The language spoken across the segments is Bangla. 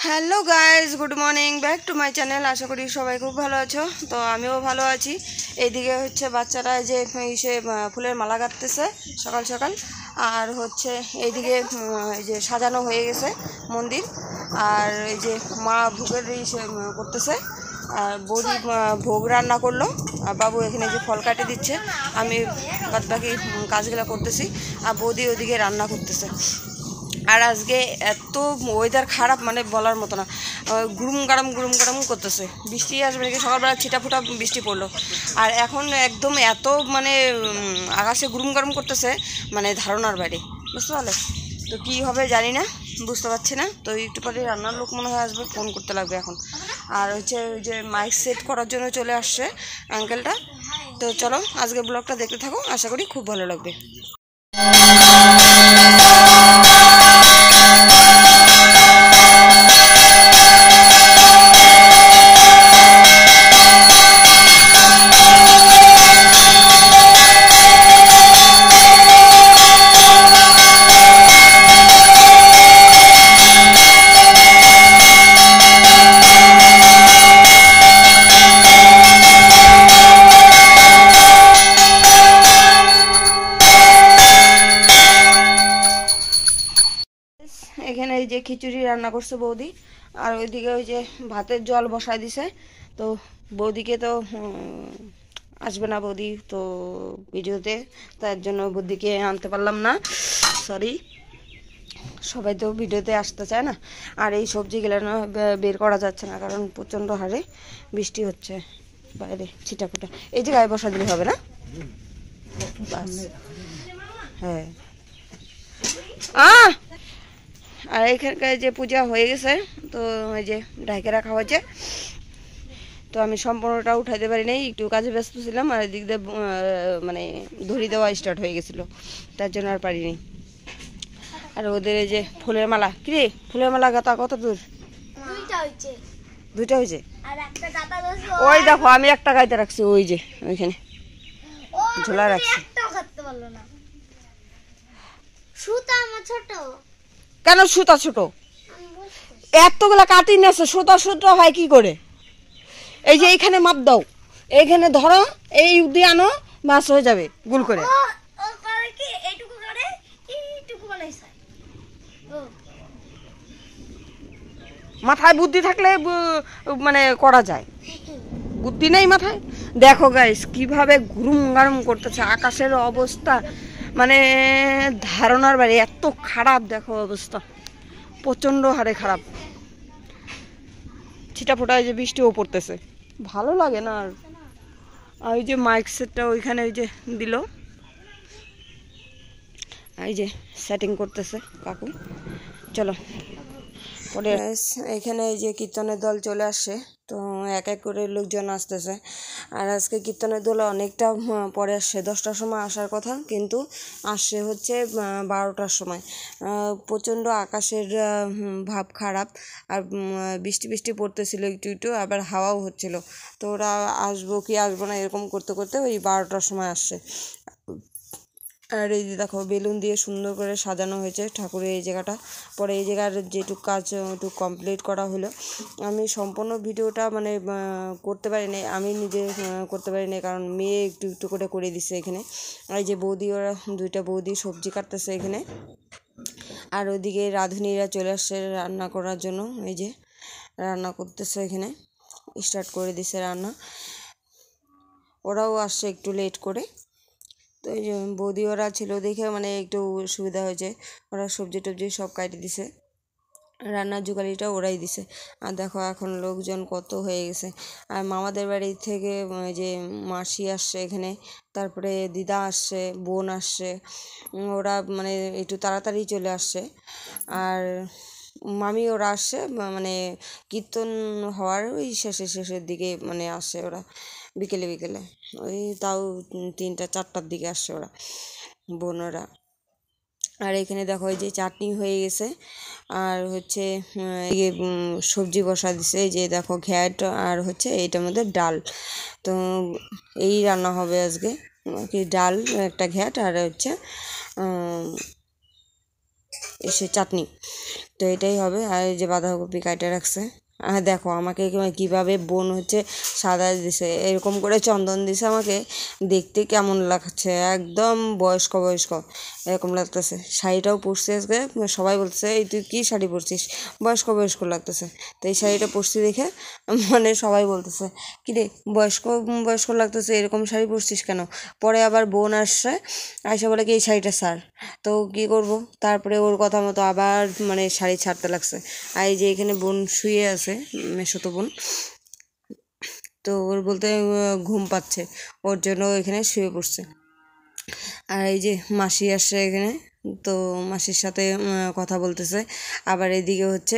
Hello guys, good morning, back to my channel. আশা করি সবাই খুব ভালো আছো। তো আমিও ভালো আছি। এইদিকে হচ্ছে বাচ্চারা যে এসে ফুলের মালা গাঁথতেছে সকাল সকাল। আর হচ্ছে এইদিকে এই যে সাজানো হয়ে গেছে মন্দির। আর এই যে মা ভোগের করতেছে। আর বৌদি ভোগ রান্না করলো। আর বাবু এখানে যে ফল কাটে দিচ্ছে, আমি বাদ বাকি কাজগুলো করতেছি। আর বৌদি ওদিকে রান্না করতেছে। আর আজকে এত ওয়েদার খারাপ, মানে বলার মতো না। গুরুম গাড়াম করতেছে। বৃষ্টি আসবে নাকি, সকালবেলা ছিটাফোটা বৃষ্টি পড়লো। আর এখন একদম এত মানে আকাশে গুরুম গাড়াম করতেছে, মানে ধারণার বাইরে, বুঝতে পারলে? তো কী হবে জানি না, বুঝতে পারছি না। তো একটু পরে রান্নার লোক মনে হয় আসবে, ফোন করতে লাগবে এখন। আর হচ্ছে ওই যে মাইক সেট করার জন্য চলে আসছে আঙ্কেলটা। তো চলো আজকে ব্লগটা দেখতে থাকো, আশা করি খুব ভালো লাগবে। এখানে এই যে খিচুড়ি রান্না করছে বৌদি। আর ওইদিকে ওই যে ভাতের জল বসায় দিছে। তো বৌদিকে তো আসবে না বৌদি তো ভিডিওতে, তার জন্য বৌদিকে আনতে পারলাম না, সরি। সবাই তো ভিডিওতে আসতে চায় না। আর এই সবজিগুলো না বের করা যাচ্ছে না, কারণ প্রচণ্ড হারে বৃষ্টি হচ্ছে বাইরে ছিটাফোটা। এই যে গায়ে বসা দিলে হবে না? হ্যাঁ। আর এখানকার যে পূজা হয়ে গেছে, তো ওই যে ঢাকে রাখা হয়েছে। তো আমি সম্পূর্ণটা উঠাইতে পারি নাই, একটু কাজে ব্যস্ত ছিলাম। আর এদিক দিয়ে মানে ধরি দেওয়া স্টার্ট হয়ে গেছিলো, তার জন্য আর পারিনি। আর ওদের এই যে ফুলের মালা, কিরে ফুলের মালা গাঁথা কত দূর? দুইটা হয়েছে। ওই দেখো আমি একটা গাইতে রাখছি, ওই যে ওইখানে ঝোলা রাখছি। কেন সুতা ছোট? এতগুলা কাটি নেছে, সুতা ছোট হয় কি করে? এই যে এইখানে মাপ দাও, এইখানে ধরো, এই দিয়ে আনো, মাছ হয়ে যাবে গুল করে। মাথায় বুদ্ধি থাকলে মানে করা যায়, বুদ্ধি নেই মাথায়। দেখো গাইস কিভাবে গুরুম গারুম করতেছে, আকাশের অবস্থা মানে ধারণার বাইরে, এত খারাপ দেখো অবস্থা, প্রচণ্ড হারে খারাপ। ছিটাফোটায় যে বৃষ্টিও পড়তেছে, ভালো লাগে না। আর ওই যে মাইক সেটটা ওইখানে ওই যে দিল, এই যে সেটিং করতেছে কাকু। চলো পরে এখানে এই যে কীর্তনের দল চলে আসছে। তো এক এক করে লোকজন আসতেছে। আর আজকে কীর্তনের দল অনেকটা পরে আসছে, 10টার সময় আসার কথা, কিন্তু আসছে হচ্ছে 12টার সময়। প্রচণ্ড আকাশের ভাব খারাপ। আর বৃষ্টি বৃষ্টি পড়তেছিল একটু একটু, আবার হাওয়াও হচ্ছিল। তো ওরা আসবো কি আসবো না এরকম করতে করতে ওই 12টার সময় আসছে। আর এই যে দেখো বেলুন দিয়ে সুন্দর করে সাজানো হয়েছে ঠাকুরের এই জায়গাটা। পরে এই জায়গার যেটুকু কাজ একটু কমপ্লিট করা হলো। আমি সম্পূর্ণ ভিডিওটা মানে করতে পারিনি, আমি নিজে করতে পারিনি, কারণ মেয়ে একটু একটু করে দিচ্ছে এখানে। আর এই যে বৌদি, ওরা দুইটা বৌদি সবজি কাটতেছে এখানে। আর ওইদিকে রাঁধুনিরা চলে আসছে রান্না করার জন্য, এই যে রান্না করতেছে এখানে, স্টার্ট করে দিছে রান্না। ওরাও আসছে একটু লেট করে। তো এই যে বৌদি ওরা ছিল দেখে মানে একটু সুবিধা হয়েছে, ওরা সবজি টবজি সব কাটি দিছে, রান্নার জোগালিটা ওরাই দিছে। আর দেখো এখন লোকজন কত হয়ে গেছে। আর মামাদের বাড়ি থেকে যে মাসি আসছে এখানে, তারপরে দিদা আসছে, বোন আসছে, ওরা মানে একটু তাড়াতাড়ি চলে আসছে। আর মামি ওরা আসছে মানে কীর্তন হওয়ার ওই শেষের দিকে মানে আসছে ওরা, বিকেলে ওই তাও 3টা-4টার দিকে আসছে ওরা বোনরা। আর এখানে দেখো এই যে চাটনি হয়ে গেছে। আর হচ্ছে সবজি বসা দিছে, এই যে দেখো ঘ্যাট, আর হচ্ছে এইটার মধ্যে ডাল। তো এই রান্না হবে আজকে, কি ডাল, একটা ঘ্যাট, আর হচ্ছে এসে চাটনি। তো এটাই হবে। আর এই যে বাঁধাকপি কাটে রাখছে। আর দেখো আমাকে কিভাবে বোন হচ্ছে সাদা দিছে, এরকম করে চন্দন দিছে আমাকে, দেখতে কেমন লাগছে, একদম বয়স্ক বয়স্ক এরকম লাগতেছে। শাড়িটাও পরছি আজকে, সবাই বলছে এই তুই কী শাড়ি পরছিস, বয়স্ক বয়স্ক লাগতেছে। তো এই শাড়িটা পরছি দেখে মানে সবাই বলতেছে কী রে বয়স্ক বয়স্ক লাগতেছে, এরকম শাড়ি পরছিস কেন? পরে আবার বোন আসছে, আয়সা বলে কি এই শাড়িটা ছাড়। তো কী করব, তারপরে ওর কথা মতো আবার মানে শাড়ি ছাড়তে লাগছে। আর এই যে এখানে বোন শুয়ে আছে, মেসোতো বোন, তো ওর বলতে ঘুম পাচ্ছে, ওর জন্য এখানে শুয়ে পড়ছে। আর এই যে মাসি আসছে এখানে, তো মাসির সাথে কথা বলতেছে। আবার এদিকে হচ্ছে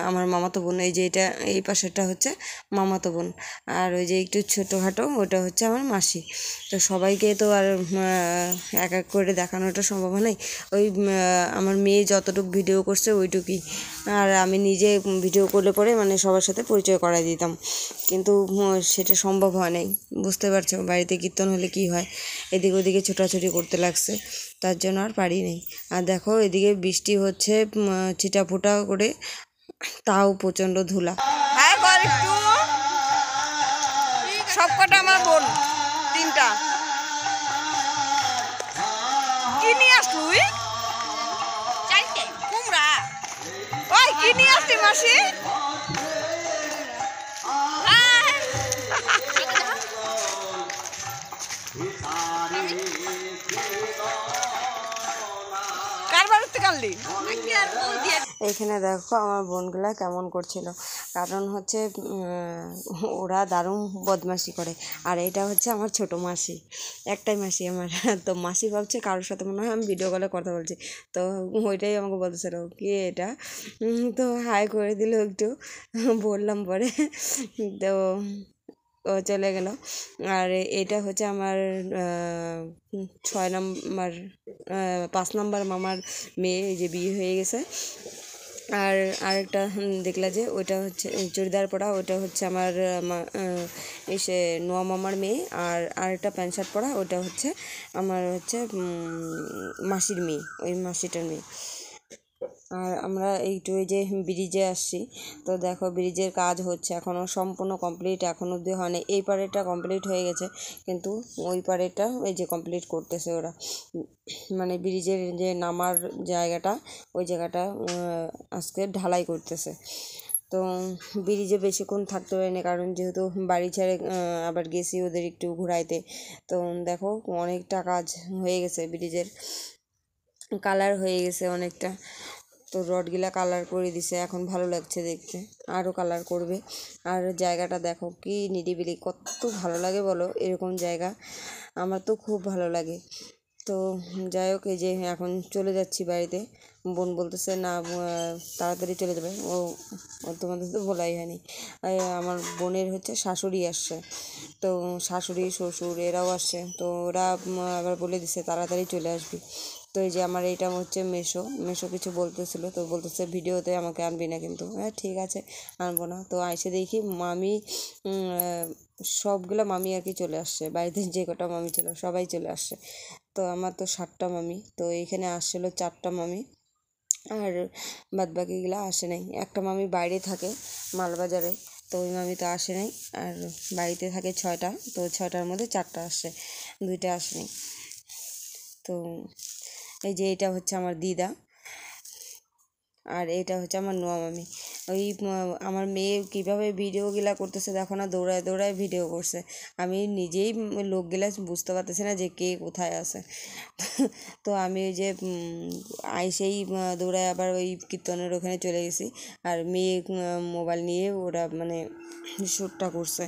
আমার মামাতো বোন, এই যে এটা এই পাশেরটা হচ্ছে মামাতো বোন, আর ওই যে একটু ছোটোখাটো ওটা হচ্ছে আমার মাসি। তো সবাইকে তো আর এক এক করে দেখানোটা সম্ভব নেই। ওই আমার মেয়ে যতটুকু ভিডিও করছে ওইটুকুই, আর আমি নিজে ভিডিও করলে পরে মানে সবার সাথে পরিচয় করাই দিতাম, কিন্তু সেটা সম্ভব হয় নাই। বুঝতে পারছো বাড়িতে কীর্তন হলে কি হয়, এদিক ওদিকে ছোটাছুটি করতে লাগছে, তার জন্য আর পারি নাই। আর দেখো এদিকে বৃষ্টি হচ্ছে ছিটাফোটা করে, তাও প্রচণ্ড ধুলা। হ্যাঁ কর একটু, সব কটা আমার বোন, তিনটা। কি নিয়ে আসলুই? কুমড়া। ওই কি নিয়ে আসলি মাসি? কার বাড়িতে কানলি? এইখানে দেখো আমার বোনগুলা কেমন করছিল, কারণ হচ্ছে ওরা দারুণ বদমাশি করে। আর এটা হচ্ছে আমার ছোট মাসি, একটাই মাসি আমার। তো মাসি ভাবছে কারোর সাথে মনে হয় আমি ভিডিও কলে কথা বলছি, তো ওইটাই আমাকে বলতেছিল কি এটা, তো হাই করে দিল একটু, বললাম পরে। তো ও চলে গেল। আর এটা হচ্ছে আমার 6 নম্বর 5 নম্বর মামার মেয়ে, এই যে বিয়ে হয়ে গেছে। আর আরেকটা দেখলা যে ওইটা হচ্ছে চুড়িদার পরা, ওইটা হচ্ছে আমার এসে নোয়া মামার মেয়ে। আর আরেকটা প্যান্ট শার্ট পরা, ওইটা হচ্ছে আমার হচ্ছে মাসির মেয়ে, ওই মাসিটার মেয়ে। আর আমরা এইটু এই যে ব্রিজে আসছি, তো দেখো ব্রিজের কাজ হচ্ছে, এখনও সম্পূর্ণ কমপ্লিট এখন অবধি হয়নি। এই পাড়েটা কমপ্লিট হয়ে গেছে, কিন্তু ওই পাড়েটা এই যে কমপ্লিট করতেছে ওরা, মানে ব্রিজের যে নামার জায়গাটা, ওই জায়গাটা আজকে ঢালাই করতেছে। তো ব্রিজে বেশিক্ষণ থাকতে পারিনি, কারণ যেহেতু বাড়ি ছেড়ে আবার গেছি ওদের একটু ঘুরাইতে। তো দেখো অনেকটা কাজ হয়ে গেছে, ব্রিজের কালার হয়ে গেছে অনেকটা। তো রডগুলা কালার করে দিছে, এখন ভালো লাগছে দেখতে, আরও কালার করবে। আর জায়গাটা দেখো কি নিরিবিলি, কত ভালো লাগে বলো এরকম জায়গা, আমার তো খুব ভালো লাগে। তো যাই হোক, এই যে এখন চলে যাচ্ছি বাড়িতে। বোন বলতেছে না তাড়াতাড়ি চলে যাবে, ও তোমাদের তো বলাই হয়নি। আমার বোনের হচ্ছে শাশুড়ি আসছে, তো শাশুড়ি শ্বশুর এরাও আসছে, তো ওরা আবার বলে দিছে তাড়াতাড়ি চলে আসবি। তো এই যে আমার এইটা হচ্ছে মেশো, মেশো কিছু বলতেছিল, তো বলতেছে ভিডিওতে আমাকে আনবি না, কিন্তু হ্যাঁ ঠিক আছে আনবো না। তো আইসে দেখি মামি সবগুলো মামি আর কি চলে আসছে, বাড়িতে যে কটা মামি ছিল সবাই চলে আসছে। তো আমার তো 7টা মামি, তো এইখানে আসছিলো 4টা মামি, আর বাদবাকিগুলো আসে নাই। একটা মামি বাইরে থাকে মালবাজারে, তো ওই মামি তো আসে নাই। আর বাড়িতে থাকে 6টা, তো 6টার মধ্যে 4টা আসে, 2টা আসে নাই। তো এই যে এটা হচ্ছে আমার দিদা, আর এটা হচ্ছে আমার নোয়া মামি। ওই আমার মেয়ে কীভাবে ভিডিওগুলা করতেছে দেখো না, দৌড়ায় দৌড়ায় ভিডিও করছে, আমি নিজেই লোকগুলা বুঝতে পারতেছি না যে কে কোথায় আছে। তো আমি ওই যে আইসেই দৌড়ায় আবার ওই কীর্তনের ওখানে চলে গেছি, আর মেয়ে মোবাইল নিয়ে ওরা মানে শ্যুটটা করছে।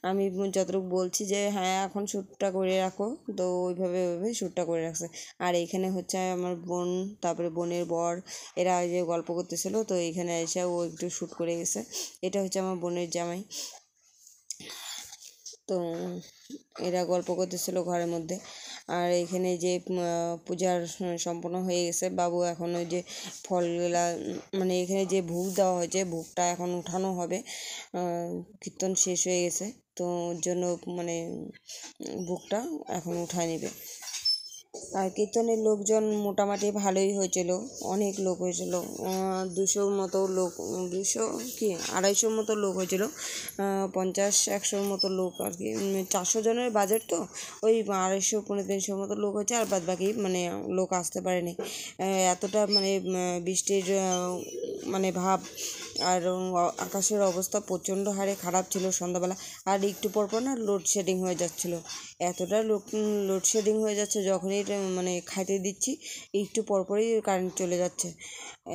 আমি যতটুকু বলছি যে হ্যাঁ এখন শ্যুটটা করে রাখো, তো ওইভাবে ওইভাবে শ্যুটটা করে রাখছে। আর এইখানে হচ্ছে আমার বোন, তারপরে বোনের বর, এরা যে গল্প করতেছিল, তো এইখানে এসে ও একটু শ্যুট করে গেছে। এটা হচ্ছে আমার বোনের জামাই। তো এরা গল্প করতেছিল ঘরের মধ্যে। আর এখানে যে পূজার সম্পূর্ণ হয়ে গেছে, বাবু এখন ওই যে ফলগুলা মানে এখানে যে ভোগ দেওয়া হয়েছে, ভোগটা এখন উঠানো হবে, কীর্তন শেষ হয়ে গেছে, তো ওর জন্য মানে ভোগটা এখন উঠায় নেবে। আর কীর্তনের লোকজন মোটামুটি ভালোই হয়েছিল, অনেক লোক হয়েছিল, 200 মতো লোক, 200 কি 250 মতো লোক হয়েছিল, 50-100 মতো লোক আর কি, 400 জনের বাজেট তো ওই 250-300 মতো লোক হয়েছে, আর বাদ বাকি মানে লোক আসতে পারেনি। এতটা মানে বৃষ্টির মানে ভাব, আর আকাশের অবস্থা প্রচণ্ড হারে খারাপ ছিল সন্ধ্যাবেলা। আর একটু পরপর না লোডশেডিং হয়ে যাচ্ছিলো, এতটা লোডশেডিং হয়ে যাচ্ছে, যখনই মানে খাইতে দিচ্ছি একটু পরপরই কারেন্ট চলে যাচ্ছে।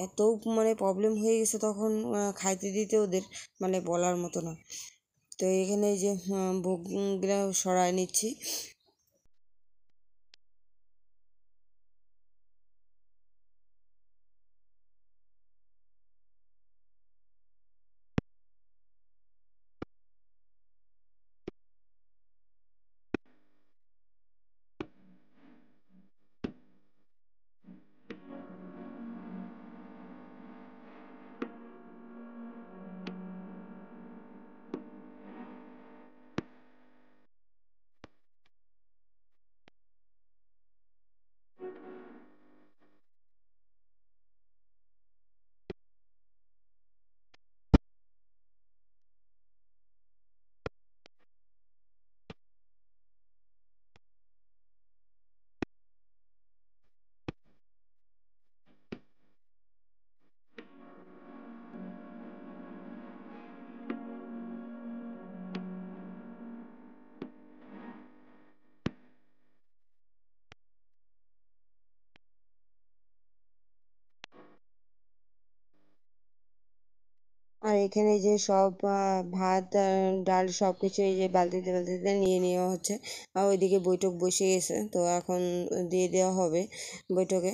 এত মানে প্রবলেম হয়ে গেছে তখন খাইতে দিতে ওদের, মানে বলার মতো না। তো এখানে এই যে ভোগগুলো সরায় নিচ্ছি। আর এখানে যে সব ভাত ডাল সব কিছু এই যে বালতিতে বালতিতে নিয়ে নেওয়া হচ্ছে। আর ওইদিকে বৈঠক বসে গেছে, তো এখন দিয়ে দেওয়া হবে বৈঠকে।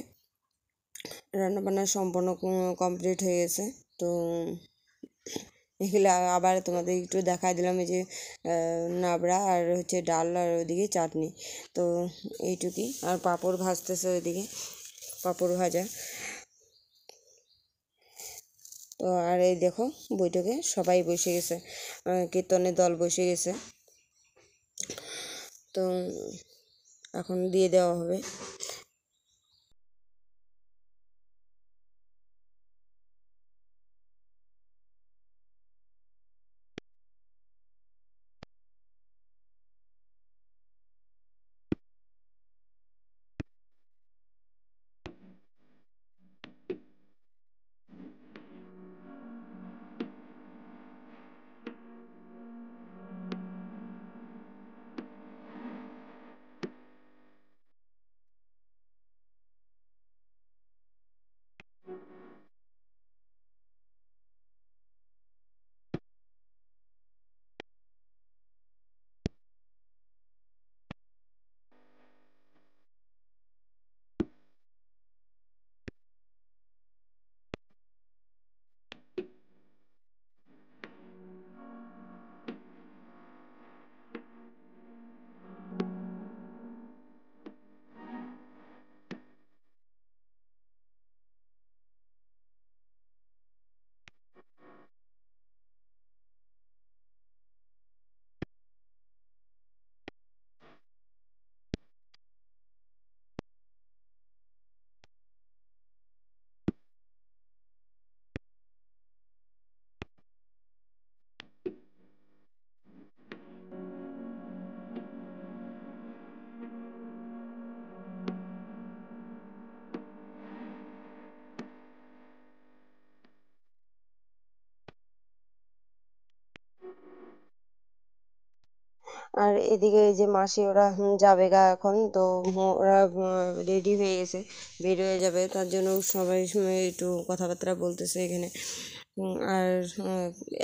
রান্নাবান্না সম্পূর্ণ কমপ্লিট হয়ে গেছে। তো এগুলো আবার তোমাদের একটু দেখাই দিলাম, এই যে নাবড়া আর হচ্ছে ডাল, আর ওইদিকে চাটনি। তো এইটুকুই, আর পাঁপড় ভাজতেছে ওইদিকে, পাঁপড় ভাজা। তো আর এই দেখো বৈঠকে সবাই বসে গেছে, কীর্তনের দল বসে গেছে। তো এখন দিয়ে দেওয়া হবে। আর এদিকে এই যে মাসি ওরা যাবে গা এখন, তো ওরা রেডি হয়ে গেছে, বের হয়ে যাবে, তার জন্য সবাই একটু কথাবার্তা বলতেছে এখানে। আর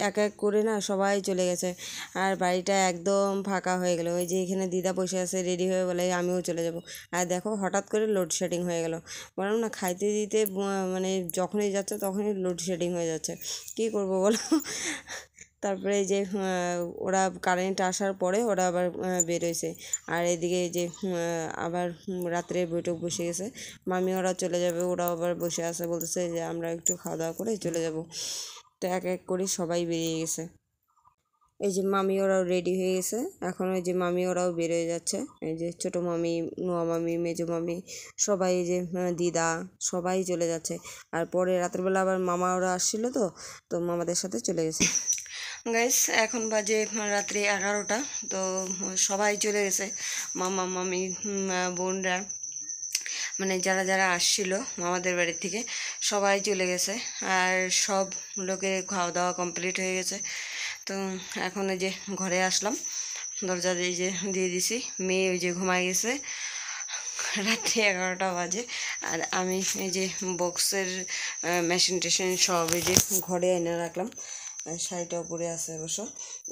এক এক করে না সবাই চলে গেছে, আর বাড়িটা একদম ফাঁকা হয়ে গেল। ওই যে এখানে দিদা বসে আছে রেডি হয়ে, বলে আমিও চলে যাব। আর দেখো হঠাৎ করে লোডশেডিং হয়ে গেল, বললাম না খাইতে দিতে মানে যখনই যাচ্ছে তখনই লোডশেডিং হয়ে যাচ্ছে, কী করবো বলো। তারপরে যে ওরা কারেন্ট আসার পরে ওরা আবার বেরোইছে। আর এদিকে যে আবার রাত্রে বৈঠক বসে গেছে, মামি ওরা চলে যাবে, ওরা আবার বসে আছে, বলতেছে যে আমরা একটু খাওয়া দাওয়া করে চলে যাব। তো এক এক করে সবাই বেরিয়ে গেছে। এই যে মামি ওরাও রেডি হয়ে গেছে, এখন ওই যে মামি ওরাও বের হয়ে যাচ্ছে। এই যে ছোটো মামি, নোয়া মামি, মেজো মামি, সবাই এই যে দিদা সবাই চলে যাচ্ছে। আর পরে রাতের বেলা আবার মামা ওরা আসছিল, তো মামাদের সাথে চলে গেছে। গাইস এখন বাজে রাত্রি 11টা। তো সবাই চলে গেছে, মামা মামি বোনরা, মানে যারা যারা আসছিল মামাদের বাড়ি থেকে সবাই চলে গেছে। আর সব লোকের খাওয়া দাওয়া কমপ্লিট হয়ে গেছে। তো এখন এই যে ঘরে আসলাম, দরজা দিয়ে দিছি। মেয়ে ওই যে ঘুমায় গেছে, রাত্রি 11টা বাজে। আর আমি এই যে বক্সের মেশিন টেশিন সব এই যে ঘরে এনে রাখলাম। শাড়িটা উপরে আছে অবশ্য,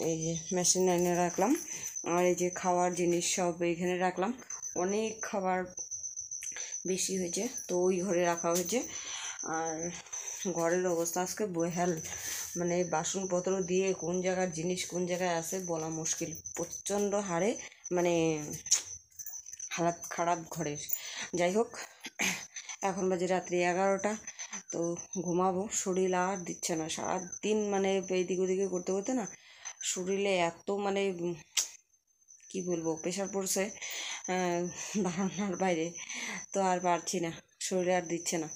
এই যে মেশিন এনে রাখলাম। আর এই যে খাওয়ার জিনিস সব এইখানে রাখলাম। অনেক খাবার বেশি হয়েছে, তো ওই ঘরে রাখা হয়েছে। আর ঘরের অবস্থা আজকে বেহাল, মানে বাসনপত্র দিয়ে কোন জায়গার জিনিস কোন জায়গায় আছে বলা মুশকিল। প্রচণ্ড হারে মানে হালাত খারাপ ঘরের। যাই হোক, এখন বাজে রাত্রি 11টা। তো ঘুমাবো, শরীর আর দিচ্ছে না। সারাদিন মানে এদিক ওদিকে করতে করতে না শরীরে এত মানে কি বলবো প্রেশার পড়ছে ধারণার বাইরে। তো আর পারছি না, শরীরে আর দিচ্ছে না।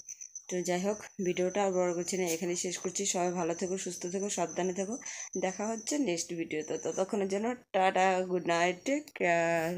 তো যাই হোক, ভিডিওটা আর বড় করছি না, এখানে শেষ করছি। সবাই ভালো থেকো, সুস্থ থেকো, সাবধানে থেকো। দেখা হচ্ছে নেক্সট ভিডিওতে। ততক্ষণের জন্য টাটা, গুড নাইট, টেক কেয়ার।